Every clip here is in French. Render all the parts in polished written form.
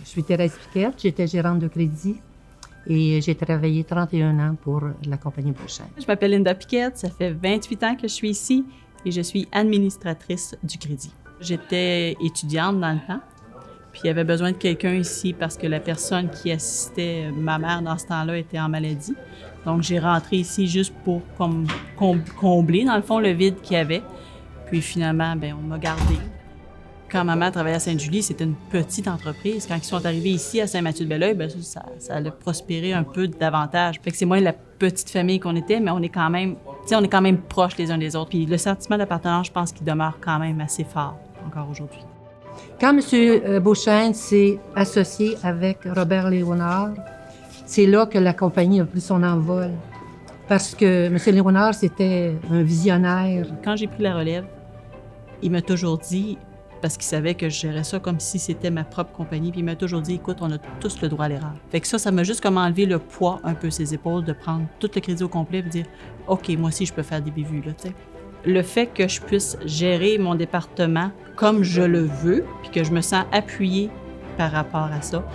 Je suis Thérèse Piquette, j'étais gérante de crédit et j'ai travaillé 31 ans pour la compagnie Beauchesne. Je m'appelle Linda Piquette, ça fait 28 ans que je suis ici et je suis administratrice du crédit. J'étais étudiante dans le temps, puis il y avait besoin de quelqu'un ici parce que la personne qui assistait ma mère dans ce temps-là était en maladie. Donc j'ai rentré ici juste pour combler, dans le fond, le vide qu'il y avait. Puis finalement, on m'a gardée. Quand ma mère travaillait à Sainte-Julie, c'était une petite entreprise. Quand ils sont arrivés ici à Saint-Mathieu-de-Belleuil, ça allait prospérer un peu davantage. Fait que c'est moins la petite famille qu'on était, mais on est quand même proches les uns des autres. Puis le sentiment d'appartenance, je pense qu'il demeure quand même assez fort encore aujourd'hui. Quand M. Beauchesne s'est associé avec Robert Léonard, c'est là que la compagnie a pris son envol. Parce que M. Léonard, c'était un visionnaire. Quand j'ai pris la relève, il m'a toujours dit, parce qu'il savait que je gérais ça comme si c'était ma propre compagnie, puis il m'a toujours dit, écoute, on a tous le droit à l'erreur. Fait que ça m'a juste comme enlevé le poids un peu ses épaules de prendre tout le crédit au complet et dire, OK, moi aussi, je peux faire des bévues, là, tu sais. Le fait que je puisse gérer mon département comme je le veux, puis que je me sens appuyée par rapport à ça,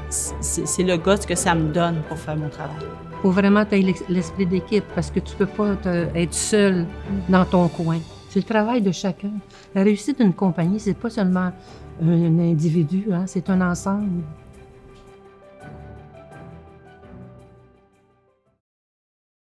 c'est le goût que ça me donne pour faire mon travail. Il faut vraiment que tu aies l'esprit d'équipe parce que tu ne peux pas être seul dans ton coin. C'est le travail de chacun. La réussite d'une compagnie, c'est pas seulement un individu, hein, c'est un ensemble.